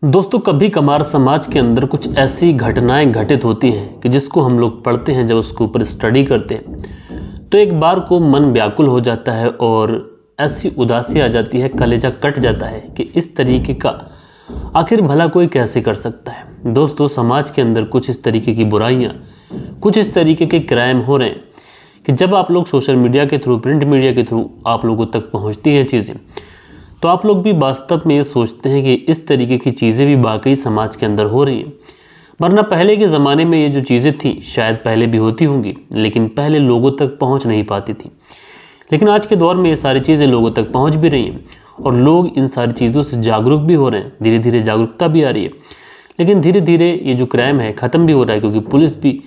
दोस्तों, कभी कभार समाज के अंदर कुछ ऐसी घटनाएं घटित होती हैं कि जिसको हम लोग पढ़ते हैं, जब उसके ऊपर स्टडी करते हैं तो एक बार को मन व्याकुल हो जाता है और ऐसी उदासी आ जाती है, कलेजा कट जाता है कि इस तरीके का आखिर भला कोई कैसे कर सकता है। दोस्तों, समाज के अंदर कुछ इस तरीके की बुराइयाँ, कुछ इस तरीके के क्राइम हो रहे हैं कि जब आप लोग सोशल मीडिया के थ्रू, प्रिंट मीडिया के थ्रू आप लोगों तक पहुँचती हैं चीज़ें, तो आप लोग भी वास्तव में ये सोचते हैं कि इस तरीके की चीज़ें भी वाकई समाज के अंदर हो रही हैं। वरना पहले के ज़माने में ये जो चीज़ें थी शायद पहले भी होती होंगी, लेकिन पहले लोगों तक पहुंच नहीं पाती थी। लेकिन आज के दौर में ये सारी चीज़ें लोगों तक पहुंच भी रही हैं और लोग इन सारी चीज़ों से जागरूक भी हो रहे हैं। धीरे धीरे जागरूकता भी आ रही है, लेकिन धीरे धीरे ये जो क्राइम है ख़त्म भी हो रहा है, क्योंकि पुलिस भी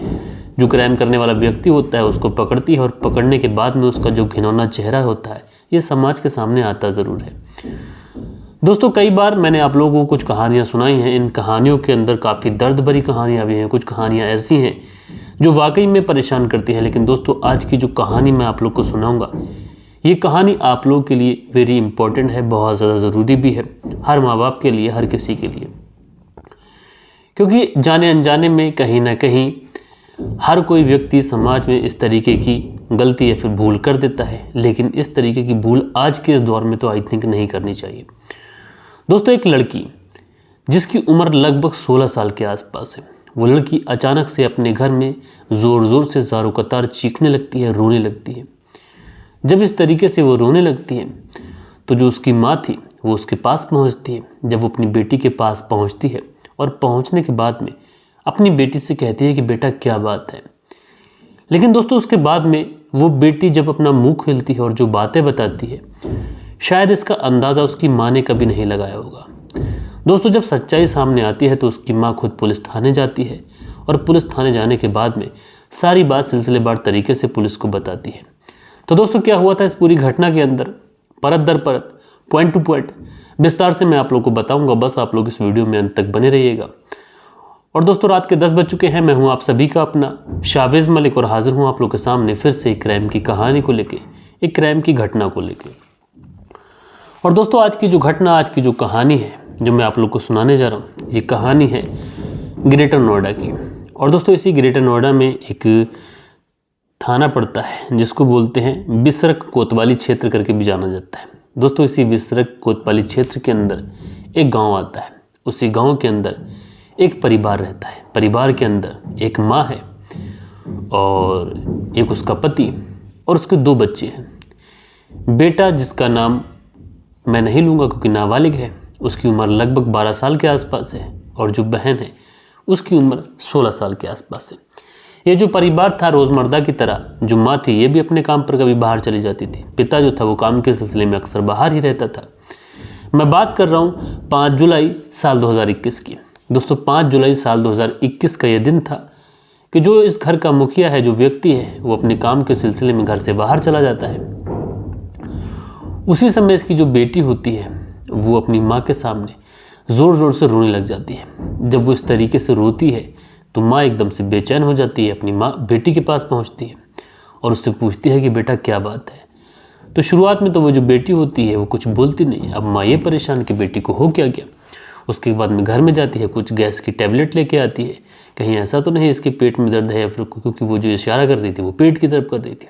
जो क्राइम करने वाला व्यक्ति होता है उसको पकड़ती है और पकड़ने के बाद में उसका जो घिनौना चेहरा होता है ये समाज के सामने आता ज़रूर है। दोस्तों, कई बार मैंने आप लोगों को कुछ कहानियाँ सुनाई हैं। इन कहानियों के अंदर काफ़ी दर्द भरी कहानियाँ भी हैं। कुछ कहानियाँ ऐसी हैं जो वाकई में परेशान करती हैं। लेकिन दोस्तों, आज की जो कहानी मैं आप लोग को सुनाऊंगा, ये कहानी आप लोगों के लिए वेरी इंपॉर्टेंट है, बहुत ज़्यादा ज़रूरी भी है, हर माँ बाप के लिए, हर किसी के लिए। क्योंकि जाने अनजाने में कहीं ना कहीं हर कोई व्यक्ति समाज में इस तरीके की गलती या फिर भूल कर देता है, लेकिन इस तरीके की भूल आज के इस दौर में तो आई थिंक नहीं करनी चाहिए। दोस्तों, एक लड़की जिसकी उम्र लगभग 16 साल के आसपास है, वो लड़की अचानक से अपने घर में ज़ोर ज़ोर से ज़ारो कतार चीखने लगती है, रोने लगती है। जब इस तरीके से वो रोने लगती है तो जो उसकी माँ थी वो उसके पास पहुंचती है। जब वो अपनी बेटी के पास पहुंचती है और पहुंचने के बाद में अपनी बेटी से कहती है कि बेटा क्या बात है। लेकिन दोस्तों, उसके बाद में वो बेटी जब अपना मुंह खोलती है और जो बातें बताती है, शायद इसका अंदाज़ा उसकी माँ ने कभी नहीं लगाया होगा। दोस्तों, जब सच्चाई सामने आती है तो उसकी माँ खुद पुलिस थाने जाती है और पुलिस थाने जाने के बाद में सारी बात सिलसिलेवार तरीके से पुलिस को बताती है। तो दोस्तों, क्या हुआ था इस पूरी घटना के अंदर, परत दर परत, पॉइंट टू पॉइंट विस्तार से मैं आप लोग को बताऊंगा। बस आप लोग इस वीडियो में अंत तक बने रहिएगा। और दोस्तों, रात के 10 बज चुके हैं। मैं हूं आप सभी का अपना शावेज़ मलिक और हाजिर हूं आप लोग के सामने फिर से एक क्राइम की कहानी को लेके, एक क्राइम की घटना को लेके। और दोस्तों, आज की जो घटना, आज की जो कहानी है जो मैं आप लोग को सुनाने जा रहा हूँ, ये कहानी है ग्रेटर नोएडा की। और दोस्तों, इसी ग्रेटर नोएडा में एक थाना पड़ता है जिसको बोलते हैं बिसरक कोतवाली क्षेत्र करके भी जाना जाता है। दोस्तों, इसी बिसरक कोतवाली क्षेत्र के अंदर एक गाँव आता है। उसी गाँव के अंदर एक परिवार रहता है। परिवार के अंदर एक माँ है और एक उसका पति और उसके 2 बच्चे हैं। बेटा, जिसका नाम मैं नहीं लूँगा क्योंकि नाबालिग है, उसकी उम्र लगभग 12 साल के आसपास है, और जो बहन है उसकी उम्र 16 साल के आसपास है। ये जो परिवार था, रोज़मर्रा की तरह जो माँ थी ये भी अपने काम पर कभी बाहर चली जाती थी। पिता जो था वो काम के सिलसिले में अक्सर बाहर ही रहता था। मैं बात कर रहा हूँ 5 जुलाई साल 2021 की। दोस्तों, 5 जुलाई साल 2021 का ये दिन था कि जो इस घर का मुखिया है, जो व्यक्ति है, वो अपने काम के सिलसिले में घर से बाहर चला जाता है। उसी समय इसकी जो बेटी होती है वो अपनी माँ के सामने ज़ोर ज़ोर से रोने लग जाती है। जब वो इस तरीके से रोती है तो माँ एकदम से बेचैन हो जाती है। अपनी माँ बेटी के पास पहुँचती है और उससे पूछती है कि बेटा क्या बात है। तो शुरुआत में तो वो जो बेटी होती है वो कुछ बोलती नहीं। अब माँ ये परेशान कि बेटी को हो क्या गया। उसके बाद में घर में जाती है, कुछ गैस की टैबलेट लेके आती है, कहीं ऐसा तो नहीं इसके पेट में दर्द है या फिर, क्योंकि वो जो इशारा कर रही थी वो पेट की तरफ कर रही थी।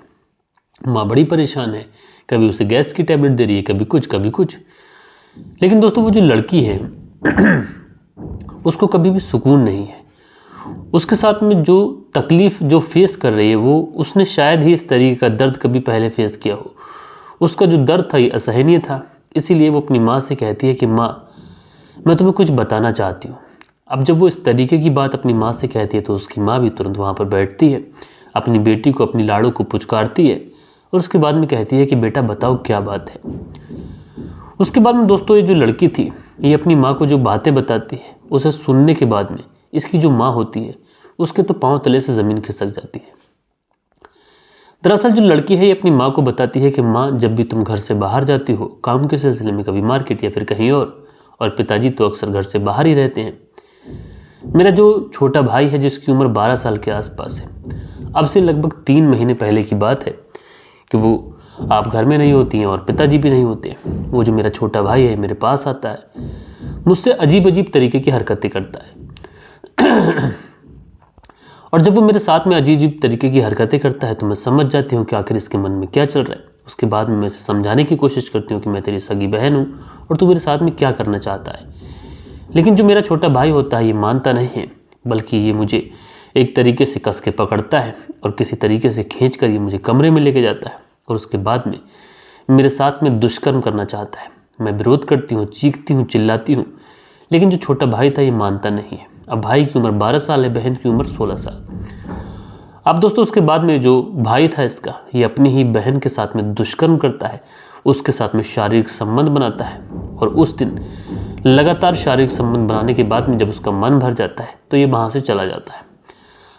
माँ बड़ी परेशान है, कभी उसे गैस की टैबलेट दे रही है, कभी कुछ कभी कुछ। लेकिन दोस्तों, वो जो लड़की है उसको कभी भी सुकून नहीं है। उसके साथ में जो तकलीफ़ जो फेस कर रही है वो उसने शायद ही इस तरीके का दर्द कभी पहले फेस किया हो। उसका जो दर्द था ये असहनीय था। इसीलिए वो अपनी माँ से कहती है कि माँ, मैं तुम्हें कुछ बताना चाहती हूँ। अब जब वो इस तरीके की बात अपनी माँ से कहती है तो उसकी माँ भी तुरंत वहाँ पर बैठती है, अपनी बेटी को, अपनी लाड़ो को पुचकारती है और उसके बाद में कहती है कि बेटा बताओ क्या बात है। उसके बाद में दोस्तों, ये जो लड़की थी ये अपनी माँ को जो बातें बताती है उसे सुनने के बाद में इसकी जो माँ होती है उसके तो पाँव तले से ज़मीन खिसक जाती है। दरअसल जो लड़की है ये अपनी माँ को बताती है कि माँ, जब भी तुम घर से बाहर जाती हो काम के सिलसिले में, कभी मार्केट या फिर कहीं और पिताजी तो अक्सर घर से बाहर ही रहते हैं। मेरा जो छोटा भाई है जिसकी उम्र 12 साल के आसपास है, अब से लगभग 3 महीने पहले की बात है कि वो आप घर में नहीं होती हैं और पिताजी भी नहीं होते। वो जो मेरा छोटा भाई है मेरे पास आता है, मुझसे अजीब अजीब तरीके की हरकतें करता है और जब वो मेरे साथ में अजीब अजीब तरीके की हरकतें करता है तो मैं समझ जाती हूँ कि आखिर इसके मन में क्या चल रहा है। उसके बाद में मैं इसे समझाने की कोशिश करती हूँ कि मैं तेरी सगी बहन हूँ और तू मेरे साथ में क्या करना चाहता है। लेकिन जो मेरा छोटा भाई होता है ये मानता नहीं है, बल्कि ये मुझे एक तरीके से कस के पकड़ता है और किसी तरीके से खींच कर ये मुझे कमरे में लेके जाता है और उसके बाद में मेरे साथ में दुष्कर्म करना चाहता है। मैं विरोध करती हूँ, चीखती हूँ, चिल्लाती हूँ, लेकिन जो छोटा भाई था ये मानता नहीं है। अब भाई की उम्र 12 साल है, बहन की उम्र 16 साल। अब दोस्तों उसके बाद में जो भाई था इसका, ये अपनी ही बहन के साथ में दुष्कर्म करता है, उसके साथ में शारीरिक संबंध बनाता है और उस दिन लगातार शारीरिक संबंध बनाने के बाद में जब उसका मन भर जाता है तो ये वहाँ से चला जाता है।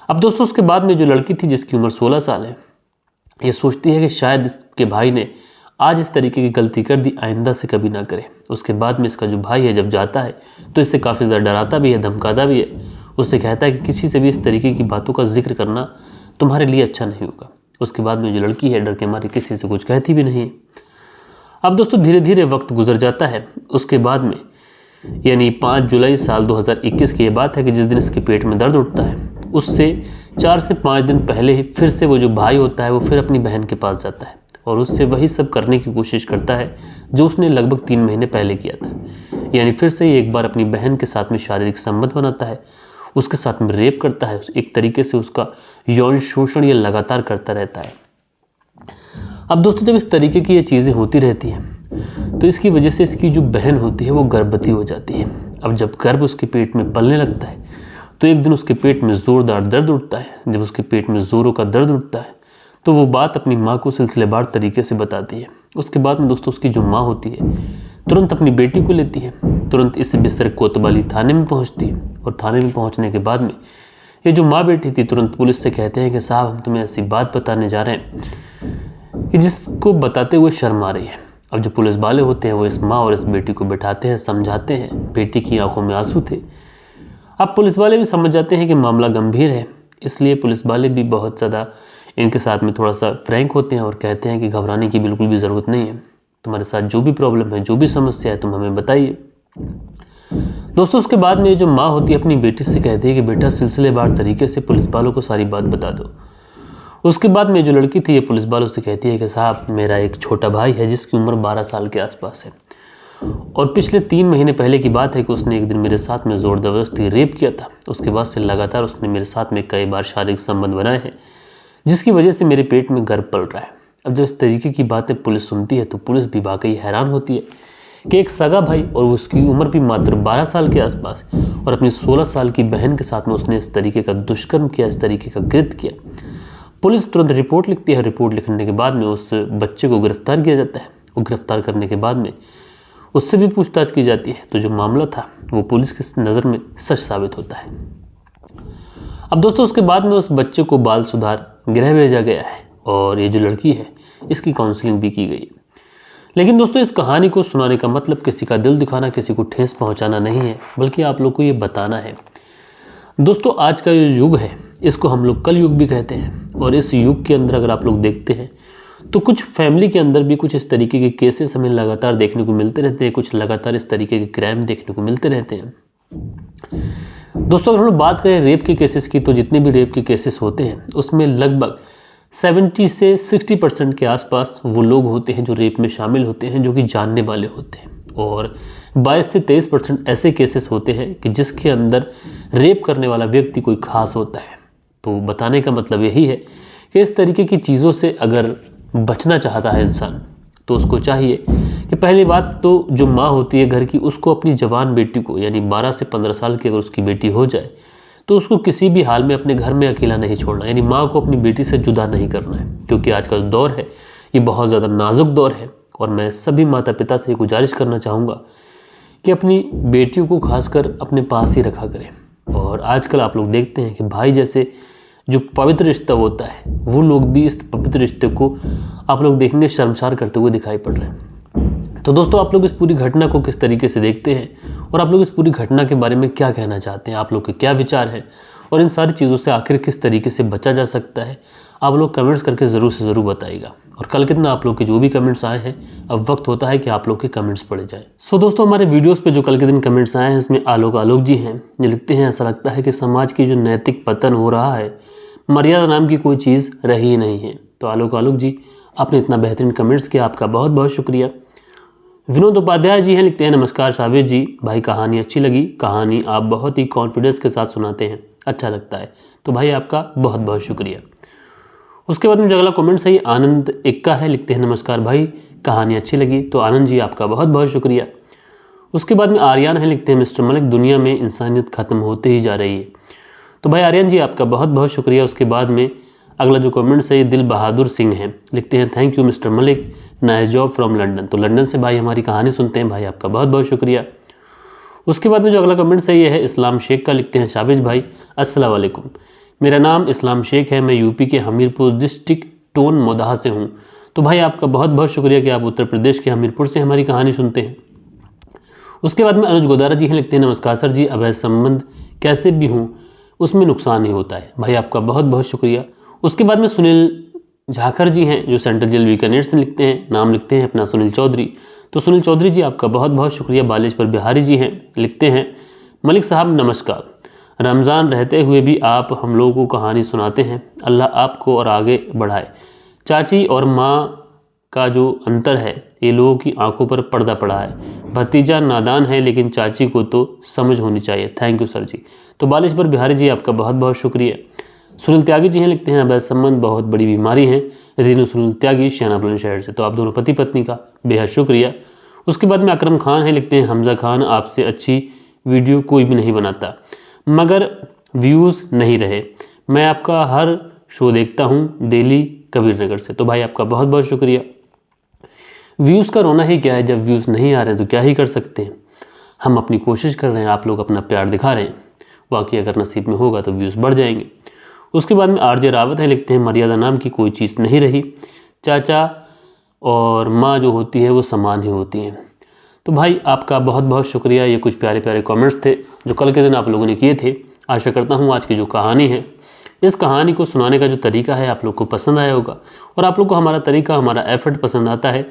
अब दोस्तों उसके बाद में जो लड़की थी जिसकी उम्र 16 साल है, ये सोचती है कि शायद इसके भाई ने आज इस तरीके की गलती कर दी, आइंदा से कभी ना करे। उसके बाद में इसका जो भाई है जब जाता है तो इससे काफ़ी ज़्यादा डराता भी है, धमकाता भी है। उससे कहता है कि किसी से भी इस तरीके की बातों का जिक्र करना तुम्हारे लिए अच्छा नहीं होगा। उसके बाद में जो लड़की है डर के मारे किसी से कुछ कहती भी नहीं है। अब दोस्तों धीरे धीरे वक्त गुजर जाता है। उसके बाद में यानी 5 जुलाई साल 2021 की ये बात है कि जिस दिन इसके पेट में दर्द उठता है, उससे 4 से 5 दिन पहले ही फिर से वो जो भाई होता है वो फिर अपनी बहन के पास जाता है और उससे वही सब करने की कोशिश करता है जो उसने लगभग 3 महीने पहले किया था। यानी फिर से ये एक बार अपनी बहन के साथ में शारीरिक संबंध बनाता है, उसके साथ में रेप करता है, एक तरीके से उसका यौन शोषण ये लगातार करता रहता है। अब दोस्तों जब इस तरीके की ये चीज़ें होती रहती हैं तो इसकी वजह से इसकी जो बहन होती है वो गर्भवती हो जाती है। अब जब गर्भ उसके पेट में पलने लगता है तो एक दिन उसके पेट में ज़ोरदार दर्द उठता है। जब उसके पेट में ज़ोरों का दर्द उठता है तो वो बात अपनी माँ को सिलसिलेवार तरीके से बताती है। उसके बाद में दोस्तों उसकी जो माँ होती है तुरंत अपनी बेटी को लेती है, तुरंत इस बिस्तर कोतवाली थाने में पहुँचती है और थाने में पहुँचने के बाद में ये जो माँ बेटी थी तुरंत पुलिस से कहते हैं कि साहब हम तुम्हें ऐसी बात बताने जा रहे हैं कि जिसको बताते हुए शर्म आ रही है। अब जो पुलिस वाले होते हैं वो इस माँ और इस बेटी को बिठाते हैं, समझाते हैं। बेटी की आंखों में आंसू थे। अब पुलिस वाले भी समझ जाते हैं कि मामला गंभीर है, इसलिए पुलिस वाले भी बहुत ज़्यादा इनके साथ में थोड़ा सा फ्रैंक होते हैं और कहते हैं कि घबराने की बिल्कुल भी ज़रूरत नहीं है, तुम्हारे साथ जो भी प्रॉब्लम है, जो भी समस्या है, तुम हमें बताइए। दोस्तों उसके बाद में जो माँ होती है अपनी बेटी से कहती है कि बेटा सिलसिलेवार तरीके से पुलिस वालों को सारी बात बता दो। उसके बाद में जो लड़की थी ये पुलिस वालों से कहती है कि साहब मेरा एक छोटा भाई है जिसकी उम्र 12 साल के आसपास है और पिछले 3 महीने पहले की बात है कि उसने एक दिन मेरे साथ में ज़ोर ज़बरदस्ती रेप किया था। उसके बाद से लगातार उसने मेरे साथ में कई बार शारीरिक संबंध बनाए हैं जिसकी वजह से मेरे पेट में गर्भ पल रहा है। अब जब इस तरीके की बातें पुलिस सुनती है तो पुलिस भी वाकई हैरान होती है कि एक सगा भाई और उसकी उम्र भी मात्र 12 साल के आसपास और अपनी 16 साल की बहन के साथ में उसने इस तरीके का दुष्कर्म किया, इस तरीके का कृत्य किया। पुलिस तुरंत रिपोर्ट लिखती है। रिपोर्ट लिखने के बाद में उस बच्चे को गिरफ्तार किया जाता है और गिरफ्तार करने के बाद में उससे भी पूछताछ की जाती है। तो जो मामला था वो पुलिस की नज़र में सच साबित होता है। अब दोस्तों उसके बाद में उस बच्चे को बाल सुधार गृह भेजा गया है और ये जो लड़की है इसकी काउंसलिंग भी की गई है। लेकिन दोस्तों इस कहानी को सुनाने का मतलब किसी का दिल दुखाना, किसी को ठेस पहुंचाना नहीं है, बल्कि आप लोग को ये बताना है। दोस्तों आज का ये युग है इसको हम लोग कल युग भी कहते हैं और इस युग के अंदर अगर आप लोग देखते हैं तो कुछ फैमिली के अंदर भी कुछ इस तरीके के केसेस हमें लगातार देखने को मिलते रहते हैं, कुछ लगातार इस तरीके के क्राइम देखने को मिलते रहते हैं। दोस्तों अगर हम लोग बात करें रेप के केसेस की तो जितने भी रेप के केसेस होते हैं उसमें लगभग 70 से 60% के आसपास वो लोग होते हैं जो रेप में शामिल होते हैं, जो कि जानने वाले होते हैं और 22 से 23% ऐसे केसेस होते हैं कि जिसके अंदर रेप करने वाला व्यक्ति कोई खास होता है। तो बताने का मतलब यही है कि इस तरीके की चीज़ों से अगर बचना चाहता है इंसान तो उसको चाहिए कि पहली बात तो जो माँ होती है घर की उसको अपनी जवान बेटी को यानी 12 से 15 साल की अगर उसकी बेटी हो जाए तो उसको किसी भी हाल में अपने घर में अकेला नहीं छोड़ना, यानी माँ को अपनी बेटी से जुदा नहीं करना है, क्योंकि आज का दौर है ये बहुत ज़्यादा नाजुक दौर है। और मैं सभी माता पिता से गुजारिश करना चाहूँगा कि अपनी बेटियों को खासकर अपने पास ही रखा करें। और आजकल आप लोग देखते हैं कि भाई जैसे जो पवित्र रिश्ता होता है वो लोग भी इस पवित्र रिश्ते को आप लोग देखेंगे शर्मसार करते हुए दिखाई पड़ रहे हैं। तो दोस्तों आप लोग इस पूरी घटना को किस तरीके से देखते हैं और आप लोग इस पूरी घटना के बारे में क्या कहना चाहते हैं, आप लोग के क्या विचार हैं और इन सारी चीज़ों से आखिर किस तरीके से बचा जा सकता है, आप लोग कमेंट्स करके ज़रूर से ज़रूर बताइएगा। और कल के दिन आप लोग के जो भी कमेंट्स आए हैं, अब वक्त होता है कि आप लोग के कमेंट्स पढ़े जाए। सो दोस्तों, हमारे वीडियोस पे जो कल के दिन कमेंट्स आए हैं, इसमें आलोक जी हैं, जो लिखते हैं, ऐसा लगता है कि समाज की जो नैतिक पतन हो रहा है, मर्यादा नाम की कोई चीज़ रही ही नहीं है। तो आलोक जी, आपने इतना बेहतरीन कमेंट्स किया, आपका बहुत बहुत शुक्रिया। विनोद उपाध्याय जी हैं, लिखते हैं, नमस्कार शाबिश जी, भाई कहानी अच्छी लगी, कहानी आप बहुत ही कॉन्फिडेंस के साथ सुनाते हैं, अच्छा लगता है। तो भाई आपका बहुत बहुत शुक्रिया। उसके बाद में जो अगला कमेंट है आनंद इक्का है, लिखते हैं, नमस्कार भाई, कहानी अच्छी लगी। तो आनंद जी आपका बहुत बहुत शुक्रिया। उसके बाद में आर्यन है, लिखते हैं, मिस्टर मलिक, दुनिया में इंसानियत ख़त्म होते ही जा रही है। तो भाई आर्यन जी आपका बहुत बहुत शुक्रिया। उसके बाद में अगला जो कमेंट्स है दिल बहादुर सिंह हैं, लिखते हैं, thank you mister Malik, nice job from London. तो लंदन से भाई हमारी कहानी सुनते हैं, भाई आपका बहुत बहुत शुक्रिया। उसके बाद में जो अगला कमेंट्स है ये है इस्लाम शेख का, लिखते हैं, शाबिश भाई अस्सलाम वालेकुम, मेरा नाम इस्लाम शेख है, मैं यूपी के हमीरपुर डिस्ट्रिक्ट टोन मोदाहा से हूँ। तो भाई आपका बहुत बहुत शुक्रिया कि आप उत्तर प्रदेश के हमीरपुर से हमारी कहानी सुनते हैं। उसके बाद में अनुज गोदारा जी हैं, लिखते हैं, नमस्कार सर जी, अवैध संबंध कैसे भी हूँ उसमें नुकसान ही होता है। भाई आपका बहुत बहुत शुक्रिया। उसके बाद में सुनील झाखर जी हैं, जो सेंट्रल जेल बीकानेर से लिखते हैं, नाम लिखते हैं अपना सुनील चौधरी। तो सुनील चौधरी जी आपका बहुत बहुत शुक्रिया। बालेश्वर बिहारी जी हैं, लिखते हैं, मलिक साहब नमस्कार, रमज़ान रहते हुए भी आप हम लोगों को कहानी सुनाते हैं, अल्लाह आपको और आगे बढ़ाए। चाची और माँ का जो अंतर है ये लोगों की आंखों पर पर्दा पड़ा है। भतीजा नादान है लेकिन चाची को तो समझ होनी चाहिए। थैंक यू सर जी। तो बालेश्वर बिहारी जी आपका बहुत बहुत शुक्रिया। सुनील त्यागी जी हैं, लिखते हैं, अवैध संबंध बहुत बड़ी बीमारी है। रीनू सुनील त्यागी श्याना बुलंदशहर से। तो आप दोनों पति पत्नी का बेहद शुक्रिया। उसके बाद में अकरम खान है, लिखते हैं, हमजा खान आपसे अच्छी वीडियो कोई भी नहीं बनाता मगर व्यूज़ नहीं रहे, मैं आपका हर शो देखता हूँ डेली कबीर नगर से। तो भाई आपका बहुत बहुत शुक्रिया। व्यूज़ का रोना ही क्या है, जब व्यूज़ नहीं आ रहे हैं तो क्या ही कर सकते हैं। हम अपनी कोशिश कर रहे हैं, आप लोग अपना प्यार दिखा रहे हैं, बाकी अगर नसीब में होगा तो व्यूज़ बढ़ जाएंगे। उसके बाद में आरजे रावत है, लिखते हैं, मर्यादा नाम की कोई चीज़ नहीं रही, चाचा और माँ जो होती है वो समान ही होती हैं। तो भाई आपका बहुत बहुत शुक्रिया। ये कुछ प्यारे प्यारे कमेंट्स थे जो कल के दिन आप लोगों ने किए थे। आशा करता हूँ आज की जो कहानी है, इस कहानी को सुनाने का जो तरीका है आप लोग को पसंद आया होगा। और आप लोग को हमारा तरीका, हमारा एफर्ट पसंद आता है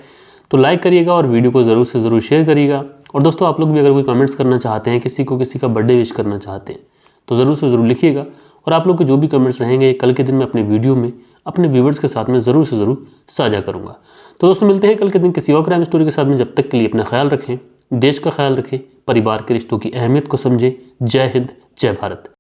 तो लाइक करिएगा और वीडियो को ज़रूर से ज़रूर शेयर करिएगा। और दोस्तों, आप लोग भी अगर कोई कमेंट्स करना चाहते हैं, किसी का बर्थडे विश करना चाहते हैं तो ज़रूर से ज़रूर लिखिएगा। और आप लोग के जो भी कमेंट्स रहेंगे कल के दिन मैं अपने वीडियो में अपने व्यूवर्स के साथ में ज़रूर से ज़रूर साझा करूँगा। तो दोस्तों, मिलते हैं कल के दिन किसी और क्राइम स्टोरी के साथ में। जब तक के लिए अपना ख्याल रखें, देश का ख्याल रखें, परिवार के रिश्तों की अहमियत को समझें। जय हिंद, जय भारत।